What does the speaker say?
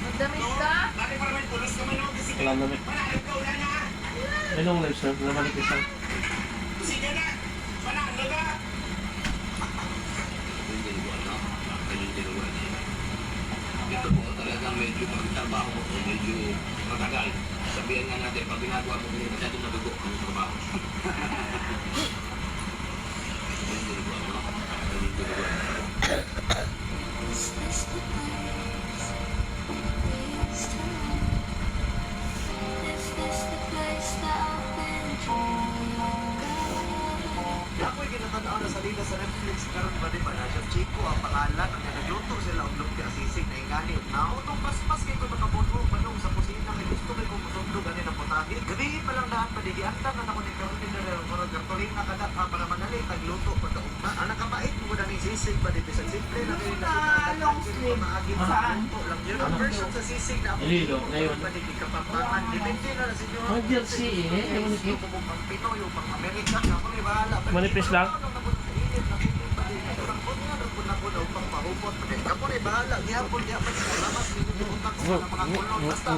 Magdamit ka? Walang damit. Anong live sir? Namalik isa. Ito po talagang medyo pagtrabaho mo, medyo matagal. Sabihan nga natin, pag ginagawa mo, hindi masyadong nadugo ang trabaho. Ako'y ginatanaw na salida sa Netflix karon ba di ba na Chef Chico ang pangalan ang nagluto sila og lumpia sisig na ingani na utong paspas kay ko makabunho manong sa kusina kay gusto kay ko musundog ani na putahe gabi pa lang daan pa di anta na ako ni karon dinero murag gasolina kada para madali tagluto pa ta ugma ang nakabait mo na ni sisig ba di bisan simple na kay long sleeve. Saan? lang yun ang version sa sisig na ako Ililo, ngayon. pa di kapampangan depende na sa inyo Ang jersey eh. Ewan ko. pang Pinoy o pang American ako ni bahala Manipis lang? Kapo ni bahala, gihapon niya pa sa lamas, minututak sa mga kulon, basta